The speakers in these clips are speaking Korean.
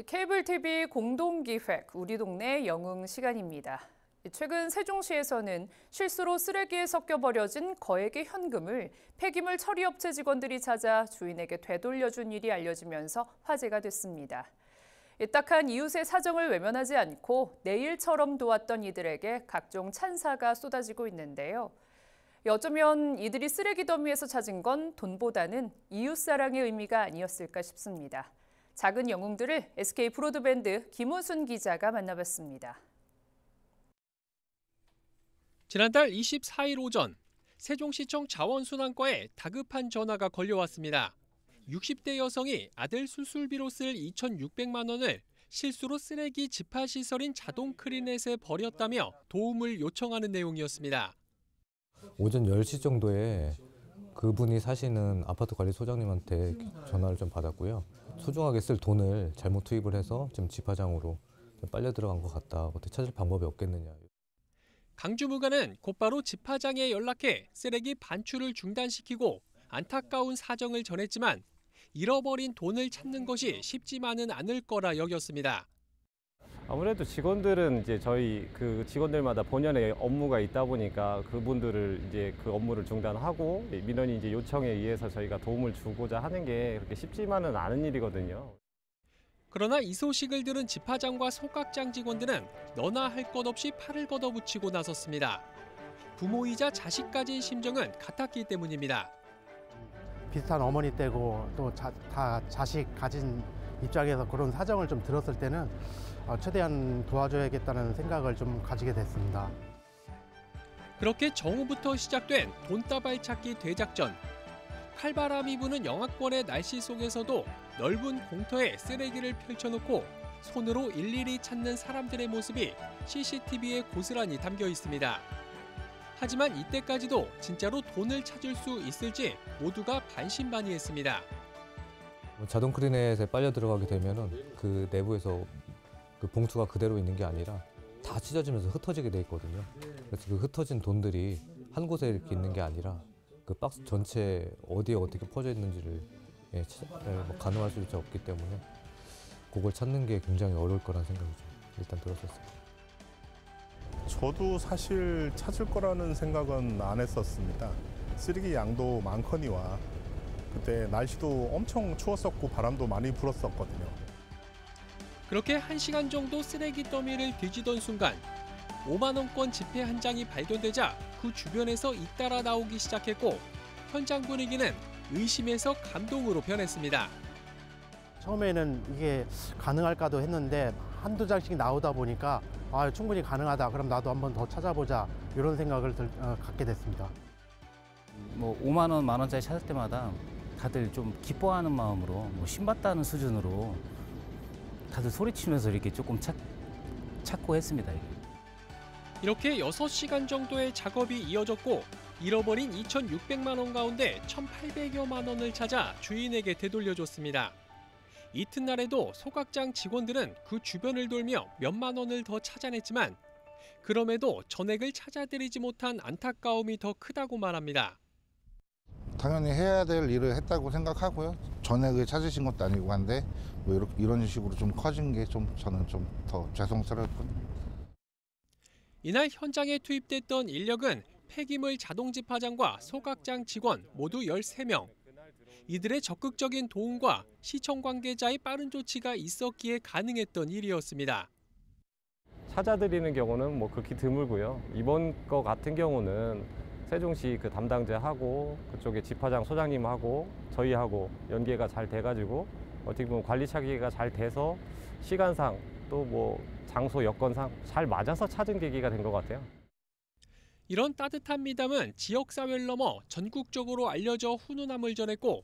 케이블 TV 공동기획 우리 동네 영응 시간입니다. 최근 세종시에서는 실수로 쓰레기에 섞여 버려진 거액의 현금을 폐기물 처리업체 직원들이 찾아 주인에게 되돌려준 일이 알려지면서 화제가 됐습니다. 딱한 이웃의 사정을 외면하지 않고 내 일처럼 도왔던 이들에게 각종 찬사가 쏟아지고 있는데요. 어쩌면 이들이 쓰레기 더미에서 찾은 건 돈보다는 이웃사랑의 의미가 아니었을까 싶습니다. 작은 영웅들을 SK 브로드밴드 김우순 기자가 만나봤습니다. 지난달 24일 오전 세종시청 자원순환과에 다급한 전화가 걸려왔습니다. 60대 여성이 아들 수술비로 쓸 2,600만 원을 실수로 쓰레기 집합시설인 자동 크리넷에 버렸다며 도움을 요청하는 내용이었습니다. 오전 10시 정도에 그분이 사시는 아파트 관리 소장님한테 전화를 좀 받았고요. 소중하게 쓸 돈을 잘못 투입을 해서 지금 집화장으로 빨려 들어간 것 같다. 어떻게 찾을 방법이 없겠느냐. 강주무관은 곧바로 집화장에 연락해 쓰레기 반출을 중단시키고 안타까운 사정을 전했지만 잃어버린 돈을 찾는 것이 쉽지만은 않을 거라 여겼습니다. 아무래도 직원들은 이제 저희 그 직원들마다 본연의 업무가 있다 보니까 그분들을 이제 그 업무를 중단하고 민원이 이제 요청에 의해서 저희가 도움을 주고자 하는 게 그렇게 쉽지만은 않은 일이거든요. 그러나 이 소식을 들은 집화장과 소각장 직원들은 너나 할 것 없이 팔을 걷어붙이고 나섰습니다. 부모이자 자식 가진 심정은 같았기 때문입니다. 비슷한 어머니 때고 또 다 자식 가진 입장에서 그런 사정을 좀 들었을 때는 최대한 도와줘야겠다는 생각을 좀 가지게 됐습니다. 그렇게 정오부터 시작된 돈다발 찾기 대작전. 칼바람이 부는 영하권의 날씨 속에서도 넓은 공터에 쓰레기를 펼쳐놓고 손으로 일일이 찾는 사람들의 모습이 CCTV에 고스란히 담겨 있습니다. 하지만 이때까지도 진짜로 돈을 찾을 수 있을지 모두가 반신반의했습니다. 자동 크리넷에 빨려 들어가게 되면은 그 내부에서 그 봉투가 그대로 있는 게 아니라 다 찢어지면서 흩어지게 돼 있거든요. 그래서 그 흩어진 돈들이 한 곳에 이렇게 있는 게 아니라 그 박스 전체에 어디에 어떻게 퍼져 있는지를 가늠할 수 없기 때문에 그걸 찾는 게 굉장히 어려울 거라는 생각이 일단 들었었어요. 저도 사실 찾을 거라는 생각은 안 했었습니다. 쓰레기 양도 많거니와 그때 날씨도 엄청 추웠었고 바람도 많이 불었었거든요. 그렇게 1시간 정도 쓰레기 더미를 뒤지던 순간 5만 원권 지폐 한 장이 발견되자 그 주변에서 잇따라 나오기 시작했고 현장 분위기는 의심에서 감동으로 변했습니다. 처음에는 이게 가능할까도 했는데 한두 장씩 나오다 보니까 충분히 가능하다. 그럼 나도 한번 더 찾아보자. 이런 생각을 갖게 됐습니다. 5만 원, 만 원짜리 찾을 때마다 다들 좀 기뻐하는 마음으로 신받다는 수준으로 다들 소리치면서 이렇게 조금 찾고 했습니다. 이렇게 6시간 정도의 작업이 이어졌고 잃어버린 2,600만 원 가운데 1,800여만 원을 찾아 주인에게 되돌려줬습니다. 이튿날에도 소각장 직원들은 그 주변을 돌며 몇만 원을 더 찾아냈지만 그럼에도 전액을 찾아드리지 못한 안타까움이 더 크다고 말합니다. 당연히 해야 될 일을 했다고 생각하고요. 전액을 찾으신 것도 아니고 한데 이런 식으로 좀 커진 게 저는 좀 더 죄송스럽군요. 이날 현장에 투입됐던 인력은 폐기물 자동 집화장과 소각장 직원 모두 13명. 이들의 적극적인 도움과 시청 관계자의 빠른 조치가 있었기에 가능했던 일이었습니다. 찾아드리는 경우는 극히 드물고요. 이번 거 같은 경우는 세종시 그 담당자하고 그쪽에 집화장 소장님하고 저희하고 연계가 잘 돼가지고 어떻게 보면 관리 차기가 잘 돼서 시간상 또 장소 여건상 잘 맞아서 찾은 계기가 된 것 같아요. 이런 따뜻한 미담은 지역사회를 넘어 전국적으로 알려져 훈훈함을 전했고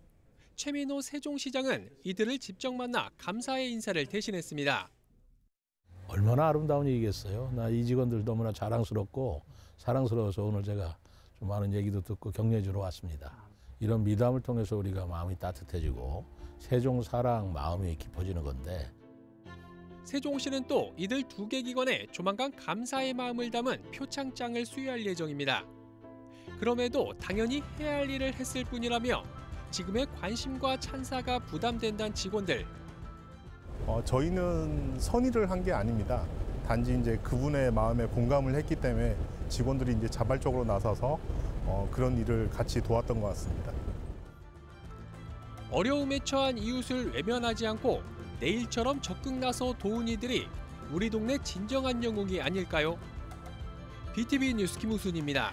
최민호 세종시장은 이들을 직접 만나 감사의 인사를 대신했습니다. 얼마나 아름다운 일이겠어요. 나 이 직원들 너무나 자랑스럽고 사랑스러워서 오늘 제가 좀 많은 얘기도 듣고 격려해 주러 왔습니다. 이런 미담을 통해서 우리가 마음이 따뜻해지고 세종 사랑 마음이 깊어지는 건데 세종시는 또 이들 2개 기관에 조만간 감사의 마음을 담은 표창장을 수여할 예정입니다. 그럼에도 당연히 해야 할 일을 했을 뿐이라며 지금의 관심과 찬사가 부담된다는 직원들. 저희는 선의를 한 게 아닙니다. 단지 이제 그분의 마음에 공감을 했기 때문에 직원들이 이제 자발적으로 나서서 그런 일을 같이 도왔던 것 같습니다. 어려움에 처한 이웃을 외면하지 않고 내일처럼 적극 나서 도운 이들이 우리 동네 진정한 영웅이 아닐까요? BTV 뉴스 김우순입니다.